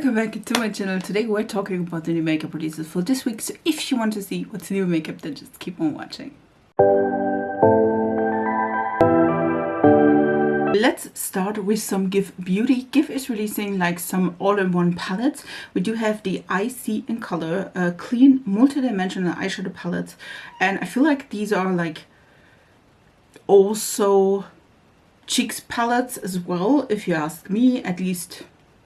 welcome back to my channel. Today we're talking about the new makeup releases for this week, so if you want to see what's new makeup, then just keep on watching. Let's start with some GXVE Beauty. GXVE is releasing like some all-in-one palettes. We do have the Icy in Color, clean multi-dimensional eyeshadow palettes, and I feel like these are like also cheeks palettes as well, if you ask me. At least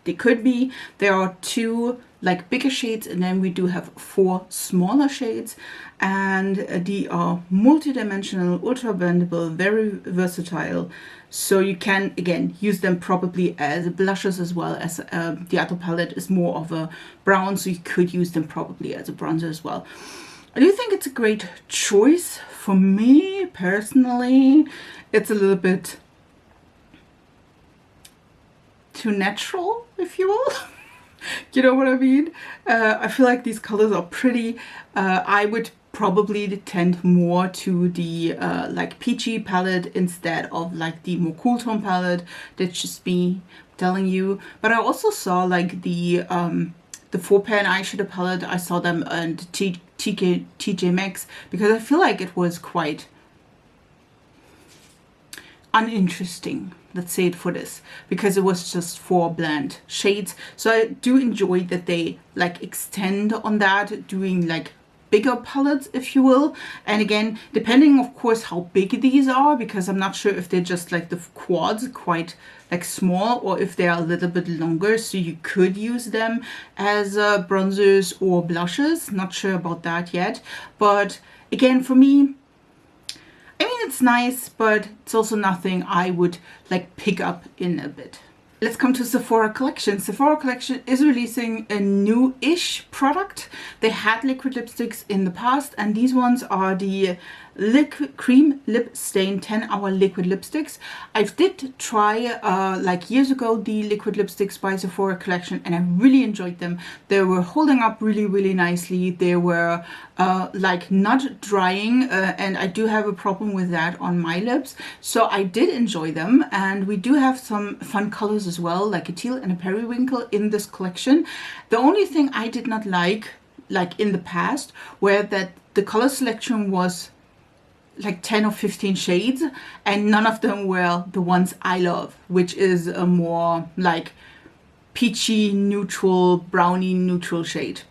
they could be. There are two like bigger shades, and then we do have four smaller shades, and they are multi-dimensional, ultra blendable, very versatile, so you can again use them probably as blushes as well as the other palette is more of a brown, so you could use them probably as a bronzer as well. I do think it's a great choice. For me personally, it's a little bit too natural, if you will. You know what I mean? I feel like these colors are pretty. I would probably tend more to the like peachy palette instead of like the more cool tone palette. That's just me telling you. But I also saw like the 4-pan eyeshadow palette. I saw them and TJ Maxx because I feel like it was quite uninteresting, let's say it for this, because it was just 4 bland shades. So I do enjoy that they like extend on that, doing like bigger palettes, if you will. And again, depending of course how big these are, because I'm not sure if they're just like the quads, quite like small, or if they are a little bit longer, so you could use them as bronzers or blushes. Not sure about that yet, but again, for me, I mean, it's nice, but it's also nothing I would like pick up in a bit. Let's come to Sephora Collection. Sephora Collection is releasing a new-ish product. They had liquid lipsticks in the past, and these ones are the liquid cream lip stain 10-hour liquid lipsticks. I did try like years ago the liquid lipsticks by Sephora Collection, and I really enjoyed them. They were holding up really nicely. They were like not drying, and I do have a problem with that on my lips, so I did enjoy them. And we do have some fun colors as well, like a teal and a periwinkle in this collection. The only thing I did not like in the past, were that the color selection was like 10 or 15 shades, and none of them were the ones I love, which is a more like peachy neutral, brownie neutral shade.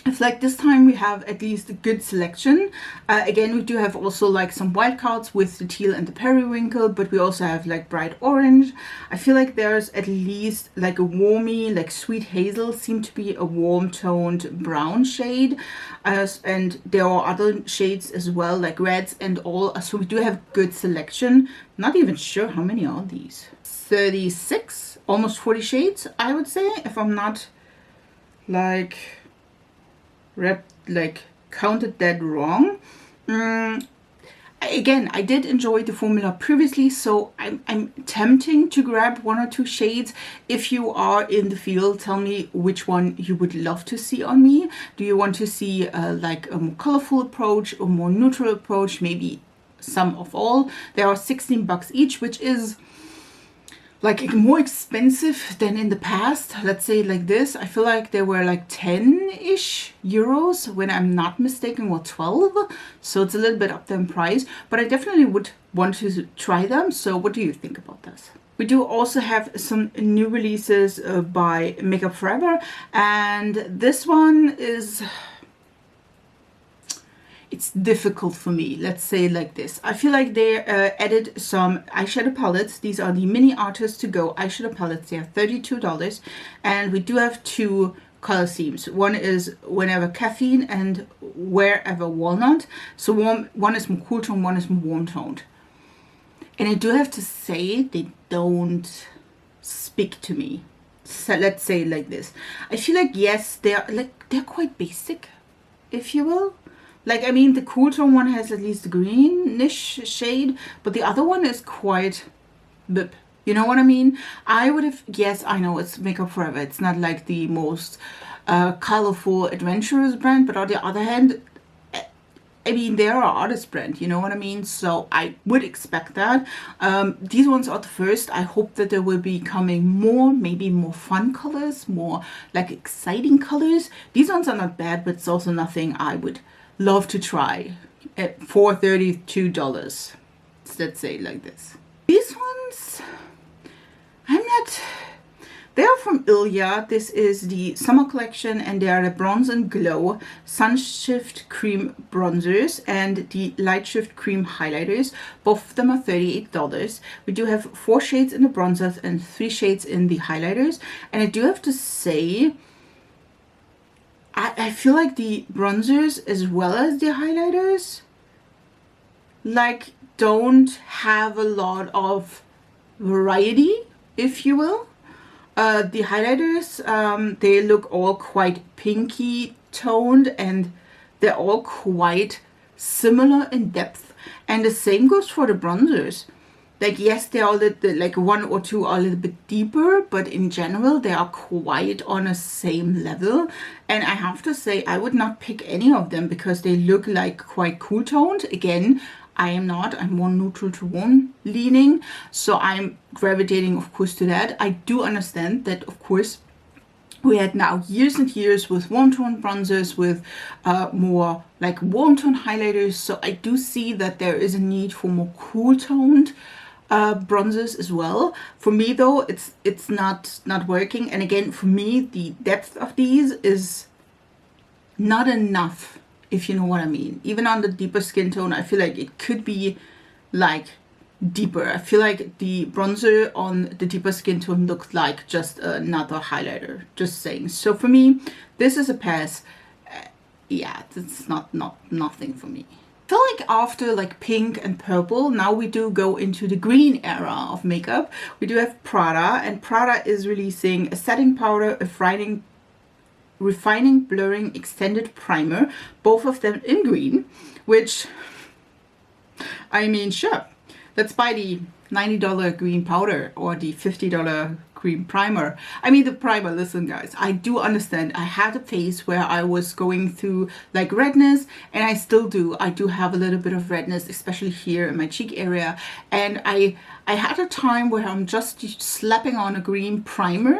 I feel like this time we have at least a good selection. Again, we do have also like some wild cards with the teal and the periwinkle, but we also have like bright orange. I feel like there's at least like a warmy, like sweet hazel, seem to be a warm toned brown shade. And there are other shades as well, like reds and all. So we do have good selection. Not even sure how many are these. 36, almost 40 shades, I would say, if I'm not like counted that wrong. Again, I did enjoy the formula previously, so I'm tempting to grab 1 or 2 shades. If you are in the field, tell me which one you would love to see on me. Do you want to see like a more colorful approach or more neutral approach?Maybe some of all. They are 16 bucks each, which is like more expensive than in the past. Let's say like this. I feel like they were like 10-ish euros when I'm not mistaken, or 12. So it's a little bit up there in price, but I definitely would want to try them. So what do you think about this? We do also have some new releases by Makeup Forever, and this one is, it's difficult for me, let's say it like this. I feel like they added some eyeshadow palettes. These are the Mini Artist To Go eyeshadow palettes. They are $32, and we do have 2 color themes. One is Whenever Caffeine and Wherever Walnut. So one is more cool tone, one is more warm toned. And I do have to say, they don't speak to me. So let's say it like this. I feel like, yes, they're quite basic, if you will. Like, I mean, the cool tone one has at least a greenish shade, but the other one is quite bip. You know what I mean? I would have, yes, I know it's Makeup Forever. It's not like the most colorful, adventurous brand, but on the other hand, I mean, they are an artist brand, you know what I mean? So I would expect that. These ones are the first. I hope that there will be coming more, maybe more fun colors, more like exciting colors. These ones are not bad, but it's also nothing I would love to try for $32. Let's say it like this. These ones, I'm not... They are from Ilia. This is the summer collection, and they are the Bronze and Glow Sunshift Cream Bronzers and the Lightshift Cream Highlighters. Both of them are $38. We do have 4 shades in the bronzers and 3 shades in the highlighters. And I do have to say, I feel like the bronzers as well as the highlighters like don't have a lot of variety, if you will. The highlighters, they look all quite pinky toned, and they're all quite similar in depth. And the same goes for the bronzers. Like, yes, they are a little, like 1 or 2 are a little bit deeper, but in general, they are quite on the same level. And I have to say, I would not pick any of them because they look like quite cool toned. Again, I am not. I'm more neutral to warm leaning. So I'm gravitating, of course, to that. I do understand that, of course, we had now years and years with warm tone bronzers, with more like warm tone highlighters. So I do see that there is a need for more cool toned bronzers as well. For me, though, it's not working. And again, for me, the depth of these is not enough, if you know what I mean. Even on the deeper skin tone, I feel like it could be like deeper. I feel like the bronzer on the deeper skin tone looked like just another highlighter, just saying. So for me, this is a pass. Yeah, it's not nothing for me. I feel like after like pink and purple, now we do go into the green era of makeup. We do have Prada, and Prada is releasing a setting powder, a refining blurring extended primer, both of them in green, which, I mean, sure, let's buy the $90 green powder or the $50 green primer. I mean, the primer, listen guys, I do understand. I had a phase where I was going through like redness, and I still do. I do have a little bit of redness, especially here in my cheek area, and I had a time where I'm just slapping on a green primer,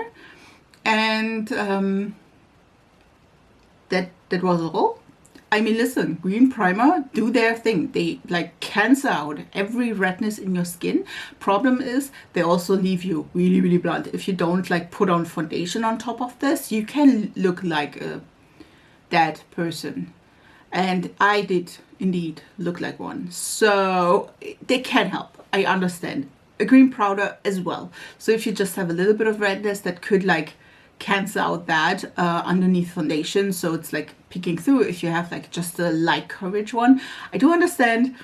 and that was all. I mean, listen, green primer do their thing. They like cancel out every redness in your skin. Problem is, they also leave you really, really blunt. If you don't like put on foundation on top of this, you can look like a dead person. And I did indeed look like one. So they can help. I understand. A green powder as well. So if you just have a little bit of redness, that could like cancel out that underneath foundation, so it's like peeking through if you have like just a light coverage one. I do understand.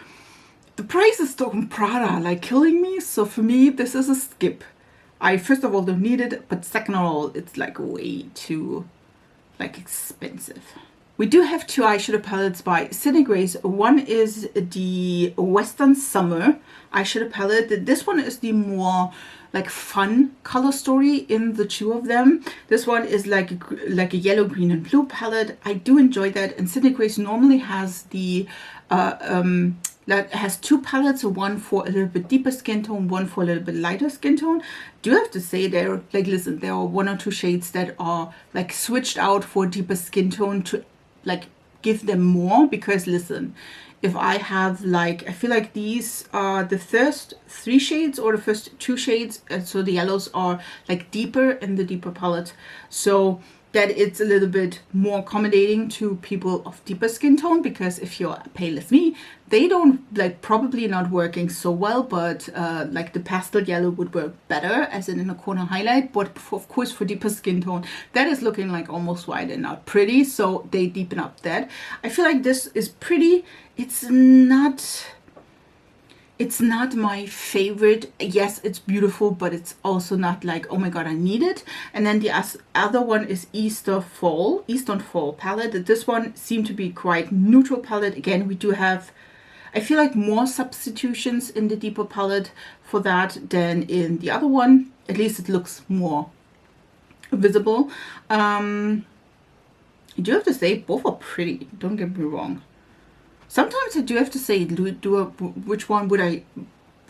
The price is still on Prada like killing me, so for me this is a skip. I first of all don't need it, but second of all, it's like way too like expensive. We do have 2 eyeshadow palettes by Sydney Grace. One is the Western Summer eyeshadow palette. This one is the more like fun color story in the 2 of them. This one is like a yellow, green, and blue palette. I do enjoy that. And Sydney Grace normally has the that has 2 palettes, one for a little bit deeper skin tone, one for a little bit lighter skin tone. Do have to say, there, like, listen, there are 1 or 2 shades that are like switched out for deeper skin tone to like give them more, because listen, if I have like, I feel like these are the first 3 shades or the first 2 shades, and so the yellows are like deeper in the deeper palette, so that it's a little bit more accommodating to people of deeper skin tone, because if you're pale as me, they don't like, probably not working so well, but like the pastel yellow would work better as an inner corner highlight. But of course for deeper skin tone, that is looking like almost white and not pretty, so they deepen up that. I feel like this is pretty. It's not my favorite. Yes, it's beautiful, but it's also not like, oh my god, I need it. And then the other one is Eastern Fall palette. This one seemed to be quite neutral palette. Again, we do have, I feel like, more substitutions in the deeper palette for that than in the other one. At least it looks more visible. I do have to say, both are pretty, don't get me wrong. Sometimes I do have to say, which one would I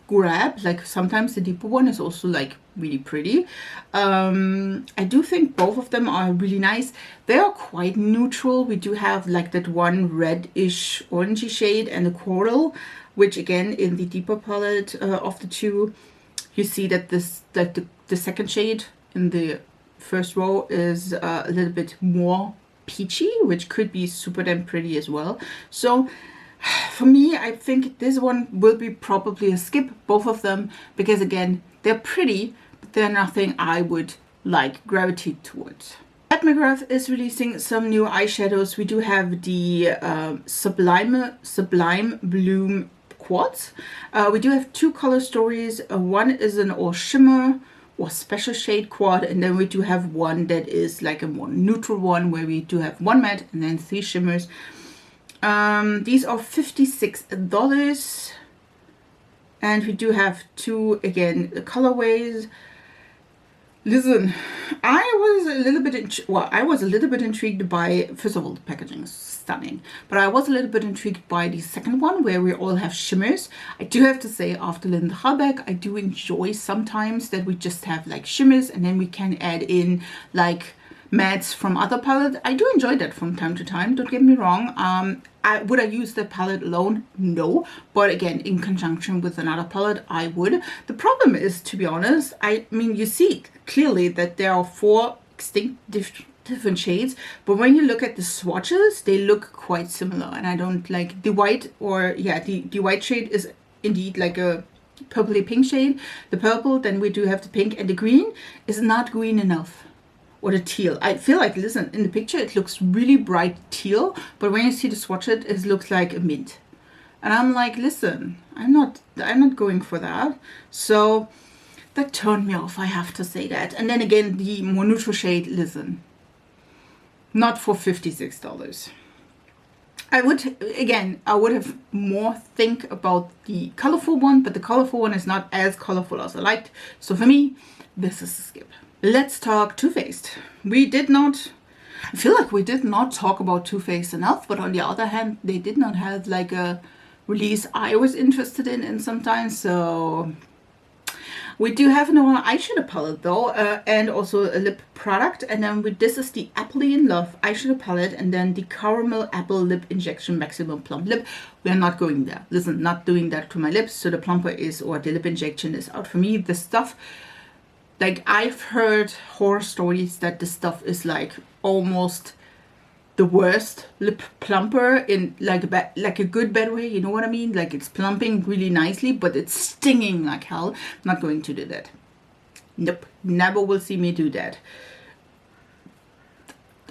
grab? Like sometimes the deeper one is also like really pretty. I do think both of them are really nice. They are quite neutral. We do have like that one reddish orangey shade and a coral, which again in the deeper palette of the two, you see that this, that the second shade in the first row is a little bit more peachy, which could be super damn pretty as well. So for me, I think this one will be probably a skip, both of them, because again, they're pretty, but they're nothing I would like gravitate towards. At McGrath is releasing some new eyeshadows. We do have the Sublime Bloom Quartz. We do have two color stories. One is an all shimmer or special shade quad, and then we do have one that is like a more neutral one where we do have one matte and then 3 shimmers. These are $56, and we do have two, again, colorways. Listen, I was a little bit intrigued by, first of all, the packaging is stunning, but I was a little bit intrigued by the second one where we all have shimmers. I do have to say, after Linda Hallback, I do enjoy sometimes that we just have like shimmers and then we can add in like mattes from other palettes. I do enjoy that from time to time, don't get me wrong. Would I use the palette alone? No. But again, in conjunction with another palette, I would. The problem is, to be honest, I mean, you see clearly that there are 4 distinct different shades, but when you look at the swatches, they look quite similar, and I don't like the white, or yeah, the white shade is indeed like a purpley pink shade. The purple, then we do have the pink, and the green is not green enough. Or the teal. I feel like, listen, in the picture it looks really bright teal, but when you see the swatch it looks like a mint. And I'm like, listen, I'm not going for that. So that turned me off, I have to say that. And then again, the more neutral shade, listen, not for $56. I would have more think about the colorful one, but the colorful one is not as colorful as I liked. So for me, this is a skip. Let's talk Too Faced. I feel like we did not talk about Too Faced enough, but on the other hand, they did not have like a release I was interested in sometimes. So we do have another eyeshadow palette though, and also a lip product. And then this is the Appley in Love eyeshadow palette, and then the Caramel Apple Lip Injection Maximum Plump Lip. We are not going there. Listen, not doing that to my lips. So the plumper is, or the lip injection is out for me. The stuff, like, I've heard horror stories that this stuff is like almost the worst lip plumper in like a good bad way, you know what I mean? Like, it's plumping really nicely, but it's stinging like hell. I'm not going to do that. Nope, never will see me do that.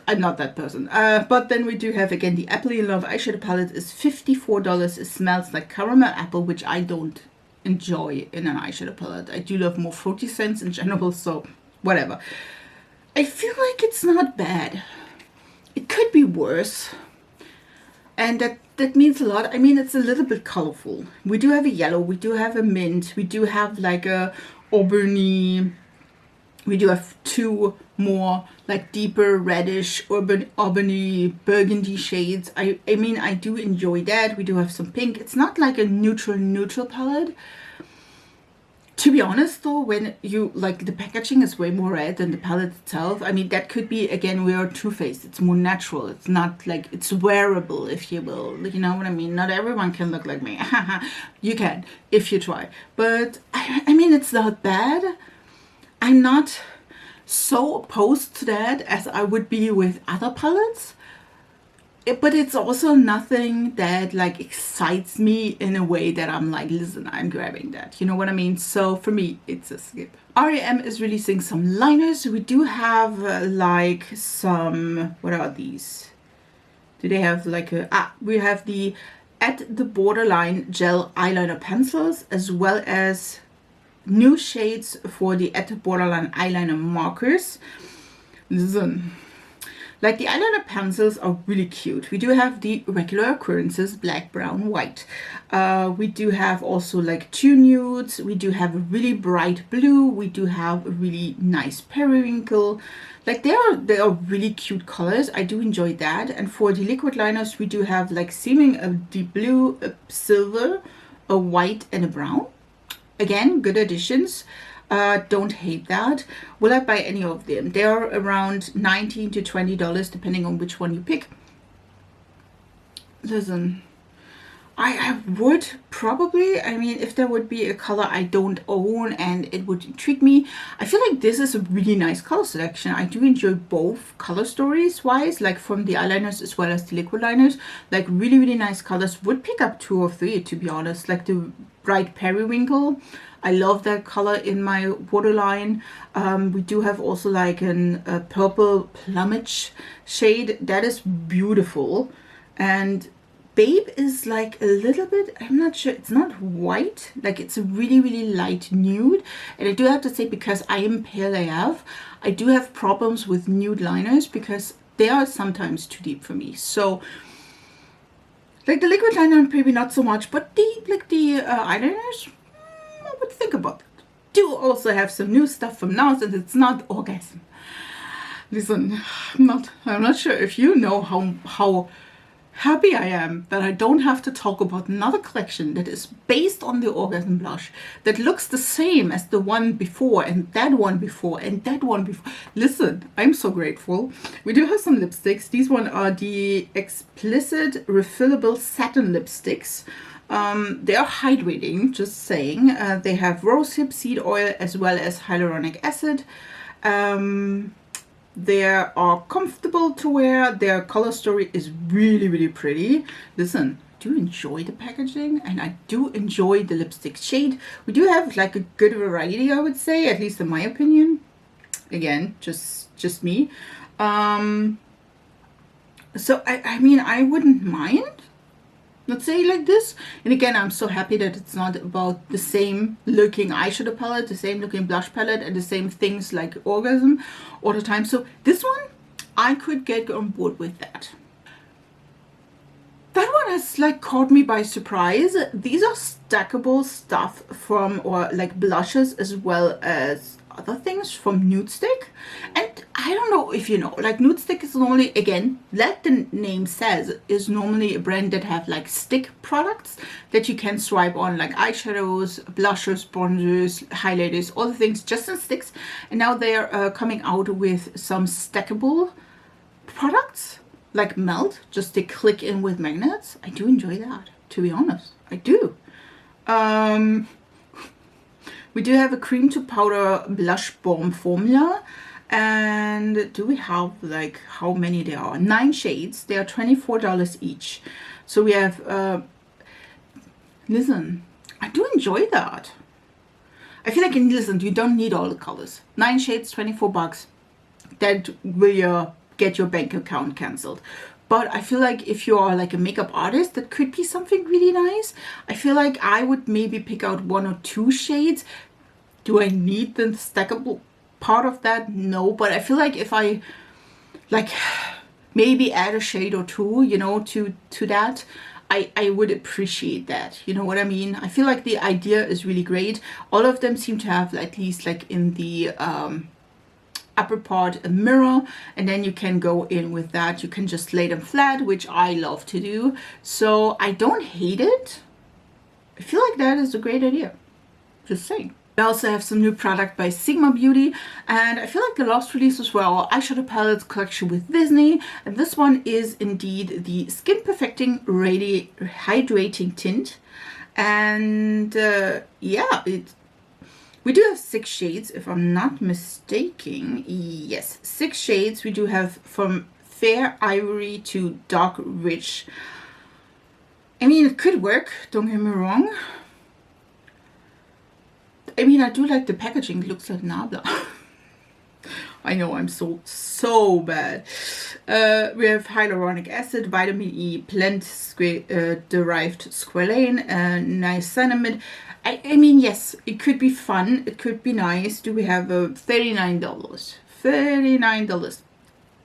I'm not that person. But then we do have again the Appley in Love eyeshadow palette is $54. It smells like caramel apple, which I don't enjoy in an eyeshadow palette. I do love more fruity scents in general, so whatever. I feel like it's not bad. It could be worse, and that means a lot. I mean, it's a little bit colorful. We do have a yellow, we do have a mint, we do have like a auburny, we do have 2 more like deeper reddish auburny burgundy shades. I mean, I do enjoy that. We do have some pink. It's not like a neutral palette. To be honest though, when you like, the packaging is way more red than the palette itself. I mean, that could be, again, we are Too Faced. It's more natural. It's not like, it's wearable, if you will. You know what I mean? Not everyone can look like me. You can, if you try. But I mean, it's not bad. I'm not so opposed to that as I would be with other palettes. But it's also nothing that like excites me in a way that I'm like, listen, I'm grabbing that. You know what I mean? So for me, it's a skip. R.E.M. is releasing some liners. We do have like some, what are these? Do they have like a, we have the At the Borderline gel eyeliner pencils, as well as new shades for the At the Borderline eyeliner markers. Listen, Like the eyeliner pencils are really cute. We do have the regular occurrences, black, brown, white. We do have also like 2 nudes. We do have a really bright blue. We do have a really nice periwinkle. Like they are really cute colors. I do enjoy that. And for the liquid liners, we do have like seeming a deep blue, a silver, a white, and a brown. Again, good additions. Don't hate that. Will I buy any of them? They are around $19 to $20 depending on which one you pick. Listen, I would probably, I mean, if there would be a color I don't own and it would intrigue me, I feel like this is a really nice color selection. I do enjoy both color stories wise, like from the eyeliners as well as the liquid liners. Like really, really nice colors. Would pick up 2 or 3 to be honest. Like the bright periwinkle, I love that color in my waterline. We do have also like a purple plumage shade that is beautiful. And Babe is like a little bit, I'm not sure, it's not white, like it's a really, really light nude. And I do have to say, because I am pale AF, I do have problems with nude liners because they are sometimes too deep for me. So like the liquid liner, maybe not so much, but the eyeliners, I would think about that. Do also have some new stuff from NARS, and it's not orgasm. Listen, I'm not sure if you know how happy I am that I don't have to talk about another collection that is based on the orgasm blush that looks the same as the one before and that one before and that one before. Listen, I'm so grateful. We do have some lipsticks. These one are the Explicit Refillable Satin lipsticks. They are hydrating, just saying. They have rosehip seed oil as well as hyaluronic acid. They are comfortable to wear. Their color story is really, really pretty. Listen, I do enjoy the packaging and I do enjoy the lipstick shade. We do have like a good variety, I would say, at least in my opinion. Again, just me. So I mean, I wouldn't mind, let's say, like this. And again, I'm so happy that it's not about the same looking eyeshadow palette, the same looking blush palette, and the same things like orgasm all the time. So this one, I could get on board with that. That one has like caught me by surprise. These are stackable stuff from, or like blushes as well as other things from Nudestix. And I don't know if you know, like Nudestix is normally, again, like the name says, is normally a brand that have like stick products that you can swipe on, like eyeshadows, blushers, bronzers, highlighters, all the things just in sticks. And now they are coming out with some stackable products like Melt, just to click in with magnets. I do enjoy that, to be honest. I do. We do have a cream to powder blush balm formula. And do we have like how many there are? 9 shades. They are $24 each. So we have, listen, I do enjoy that. I feel like, listen, you don't need all the colors. 9 shades, $24. That will get your bank account cancelled. But I feel like if you are like a makeup artist, that could be something really nice. I feel like I would maybe pick out 1 or 2 shades. Do I need the stackable part of that? No, but I feel like if I like maybe add a shade or 2, you know, to that, I would appreciate that. You know what I mean? I feel like the idea is really great. All of them seem to have at least like in the upper part a mirror, and then you can go in with that. You can just lay them flat, which I love to do. So I don't hate it. I feel like that is a great idea. Just saying. I also have some new product by Sigma Beauty, and I feel like the last releases were our eyeshadow palettes collection with Disney, and this one is indeed the Skin Perfecting Hydrating Tint. And yeah, we do have 6 shades, if I'm not mistaken. Yes, 6 shades. We do have from Fair Ivory to Dark Rich. I mean, it could work, don't get me wrong. I mean, I do like the packaging. It looks like Nabla. I know, I'm so bad. We have hyaluronic acid, vitamin E, plant derived squalane, niacinamide. I mean, yes, it could be fun. It could be nice. Do we have $39? $39.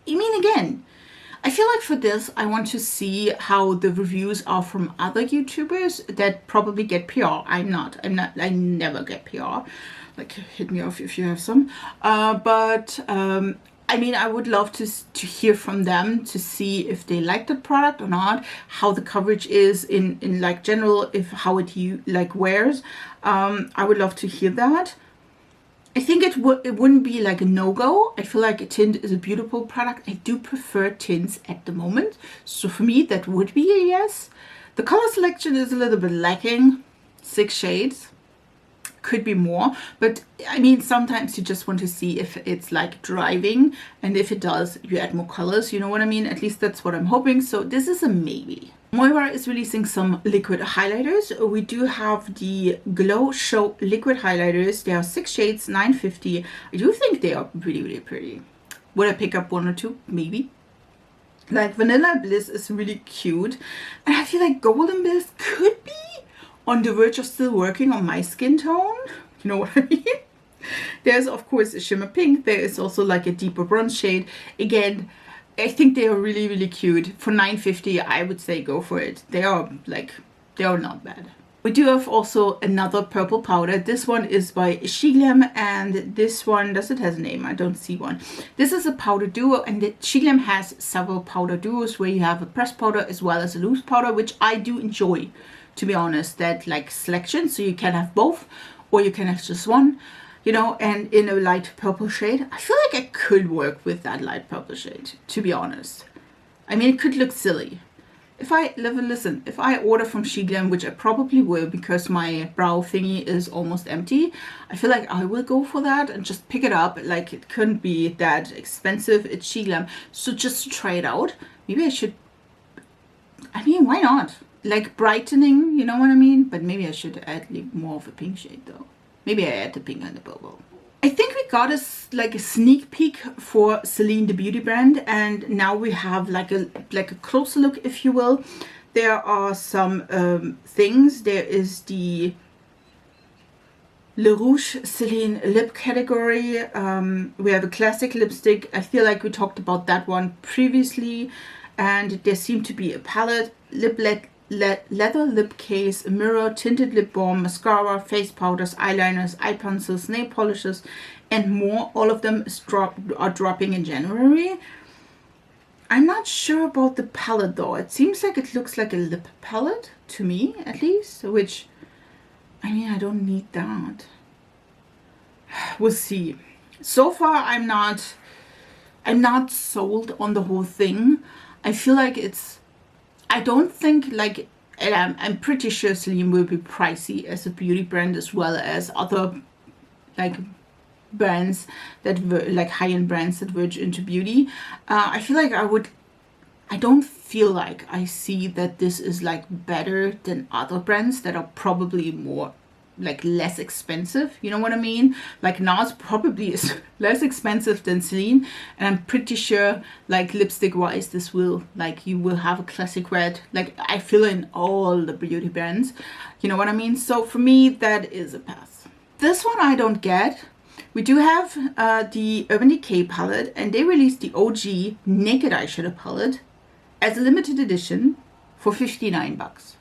I mean, again, I feel like for this, I want to see how the reviews are from other YouTubers that probably get PR. I never get PR. Like, hit me off if you have some. I mean, I would love to hear from them to see if they like the product or not, how the coverage is in like general, if how it like wears. I would love to hear that. I think it wouldn't be like a no-go. I feel like a Tint is a beautiful product. I do prefer tints at the moment. So for me, that would be a yes. The color selection is a little bit lacking. 6 shades. Could be more, but I mean, sometimes you just want to see if it's like driving, and if it does, you add more colors, you know what I mean? At least that's what I'm hoping. So this is a maybe. Moira is releasing some liquid highlighters. We do have the Glow Show liquid highlighters. There are 6 shades, $9.50. I do think they are really, really pretty. Would I pick up 1 or 2? Maybe. Like Vanilla Bliss is really cute, and I feel like Golden Bliss could be on the verge of still working on my skin tone. You know what I mean? There's of course a shimmer pink. There is also like a deeper bronze shade. Again, I think they are really, really cute. For $9.50, I would say go for it. They are not bad. We do have also another purple powder. This one is by Glam, and this one, does it has a name? I don't see one. This is a powder duo, and Glam has several powder duos where you have a pressed powder as well as a loose powder, which I do enjoy, to be honest, that like selection. So you can have both, or you can have just one, you know, and in a light purple shade. I feel like I could work with that light purple shade, to be honest. I mean, it could look silly. If I order from Glam, which I probably will because my brow thingy is almost empty, I feel like I will go for that and just pick it up. Like, it couldn't be that expensive. It's Glam. So just to try it out, maybe I should, I mean, why not? Like brightening, you know what I mean? But maybe I should add more of a pink shade though. Maybe I add the pink and the purple. I think we got a sneak peek for Celine, the beauty brand, and now we have like a closer look, if you will. There are some things. There is the Le Rouge Celine lip category. We have a classic lipstick. I feel like we talked about that one previously, and there seemed to be a palette, leather lip case, a mirror, tinted lip balm, mascara, face powders, eyeliners, eye pencils, nail polishes, and more. All of them are dropping in January. I'm not sure about the palette though. It seems like it looks like a lip palette to me, at least, which, I mean, I don't need that. We'll see. So far, I'm not sold on the whole thing. I feel like I don't think like, and I'm pretty sure Celine will be pricey as a beauty brand, as well as other like brands that were like high-end brands that verge into beauty. I feel like I don't feel like I see that this is like better than other brands that are probably more like less expensive, you know what I mean? Like NARS probably is less expensive than Celine, and I'm pretty sure like lipstick wise this will, like, you will have a classic red, like I feel in all the beauty brands, you know what I mean? So for me that is a pass. This one I don't get. We do have the Urban Decay palette, and they released the OG Naked Eyeshadow palette as a limited edition for $59.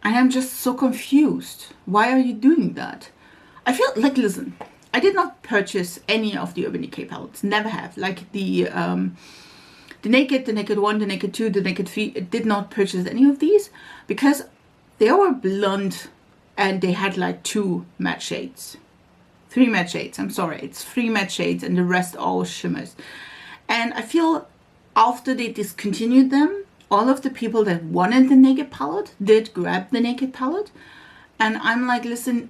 I am just so confused. Why are you doing that? I feel like, listen, I did not purchase any of the Urban Decay palettes. Never have. Like the Naked, the Naked 1, the Naked 2, the Naked 3. I did not purchase any of these because they were blonde and they had like 2 matte shades. 3 matte shades. I'm sorry. It's 3 matte shades and the rest all shimmers. And I feel after they discontinued them, all of the people that wanted the Naked palette did grab the Naked palette. And I'm like, listen,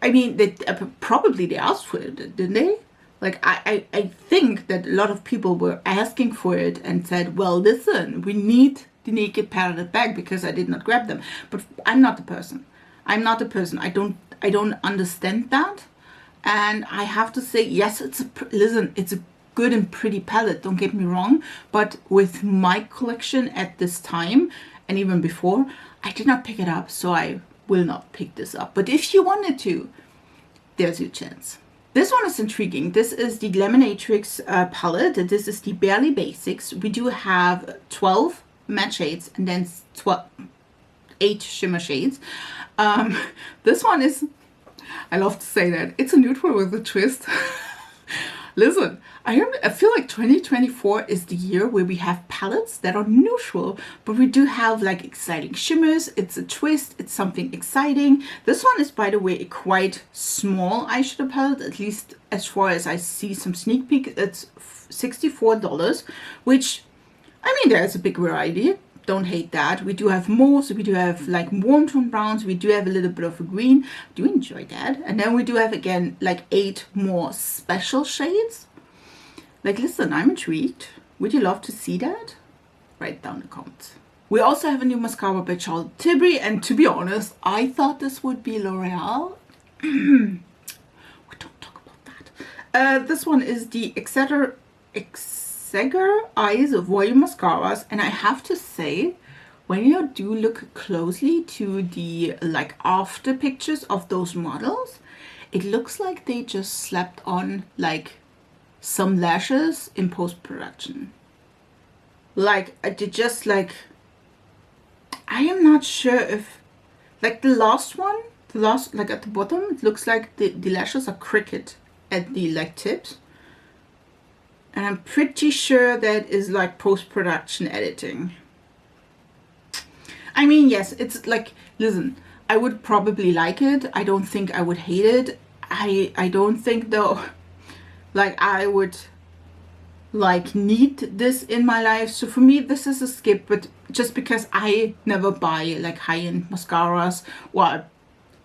I mean, they probably they asked for it, didn't they? Like, I think that a lot of people were asking for it and said, well, listen, we need the Naked palette back because I did not grab them. But I'm not the person. I'm not the person. I don't understand that. And I have to say, yes, it's a good and pretty palette, don't get me wrong, but with my collection at this time and even before, I did not pick it up, so I will not pick this up. But if you wanted to, there's your chance. This one is intriguing. This is the Glaminatrix palette. This is the Barely Basics. We do have 12 matte shades and then 8 shimmer shades. This one is, I love to say that, it's a neutral with a twist. Listen, I feel like 2024 is the year where we have palettes that are neutral, but we do have like exciting shimmers. It's a twist, it's something exciting. This one is, by the way, a quite small eyeshadow palette, at least as far as I see some sneak peek. It's $64, which, I mean, there's a big variety. Don't hate that. We do have mauves, we do have like warm tone browns, we do have a little bit of a green. Do enjoy that. And then we do have, again, like 8 more special shades. Like, listen, I'm intrigued. Would you love to see that? Write down in the comments. We also have a new mascara by Charlotte Tilbury, and to be honest, I thought this would be L'Oreal. We don't talk about that. This one is the Exeter Eyes Volume Mascaras, and I have to say, when you do look closely to the like after pictures of those models, it looks like they just slapped on like some lashes in post-production. Like, I did just like, I am not sure if, like the last one, like at the bottom, it looks like the lashes are crooked at the like tips. And I'm pretty sure that is like post-production editing. I mean, yes, it's like, listen, I would probably like it. I don't think I would hate it. I don't think though, like I would like need this in my life. So for me, this is a skip, but just because I never buy like high-end mascaras, well,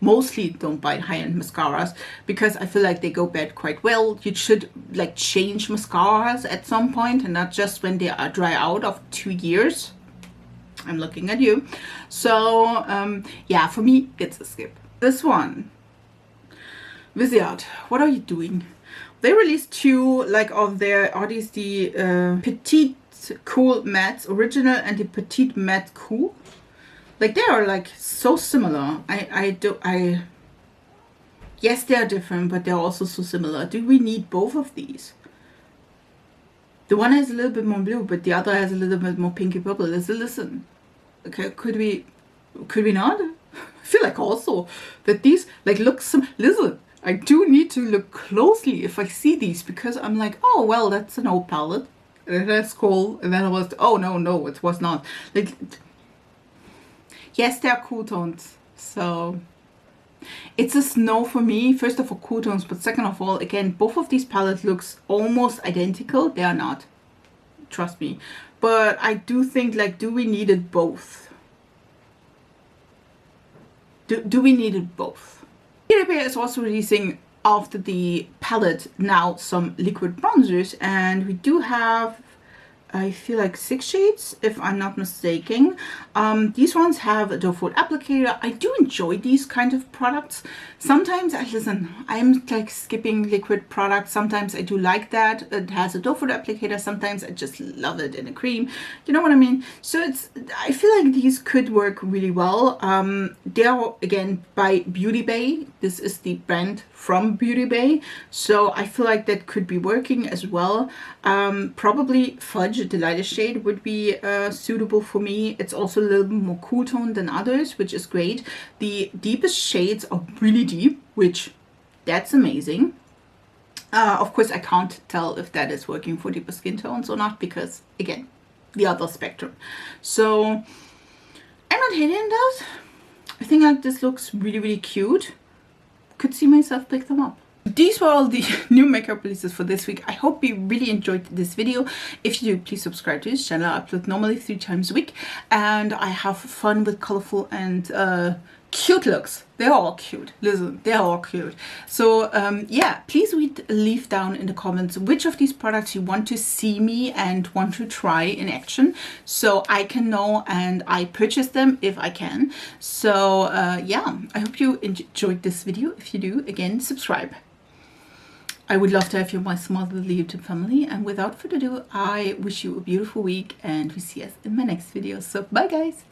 mostly don't buy high-end mascaras because I feel like they go bad quite well. You should like change mascaras at some point and not just when they are dry out of 2 years. I'm looking at you. So yeah, for me, it's a skip. This one, Viseart, what are you doing? They released 2 like of their, are these the Petite Cool Mattes Original and the Petite Matte Cool? Like they are like so similar. Yes, they are different, but they're also so similar. Do we need both of these? The one has a little bit more blue, but the other has a little bit more pinky purple. Listen. Okay, could we not? I feel like also that these like look some, listen, I do need to look closely if I see these because I'm like, oh well, that's an old palette. That's cool. And then I was, oh no, it was not. Like, yes, they are cool tones, so it's a no for me. First of all, cool tones, but second of all, again, both of these palettes looks almost identical. They are not, trust me. But I do think, like, do we need it both? Do we need it both? Decay is also releasing, after the palette, now some liquid bronzers, and we do have, I feel like 6 shades, if I'm not mistaken. These ones have a doe foot applicator. I do enjoy these kind of products. Sometimes, I'm like skipping liquid products. Sometimes I do like that. It has a doe foot applicator. Sometimes I just love it in a cream. You know what I mean? So I feel like these could work really well. They are, again, by Beauty Bay. This is the brand from Beauty Bay. So I feel like that could be working as well. Probably Fudge, the lightest shade, would be suitable for me. It's also a little bit more cool tone than others, which is great. The deepest shades are really deep, which that's amazing. Of course, I can't tell if that is working for deeper skin tones or not because, again, the other spectrum. So I'm not hating those. I think like this looks really, really cute. Could see myself pick them up. These were all the new makeup releases for this week. I hope you really enjoyed this video. If you do, please subscribe to this channel. I upload normally 3 times a week and I have fun with colorful and cute looks. They're all cute. Listen, they're all cute. So yeah, please leave down in the comments which of these products you want to see me and want to try in action so I can know and I purchase them if I can. So yeah, I hope you enjoyed this video. If you do, again, subscribe. I would love to have you in my small little YouTube family. And without further ado, I wish you a beautiful week and we see us in my next video. So bye guys.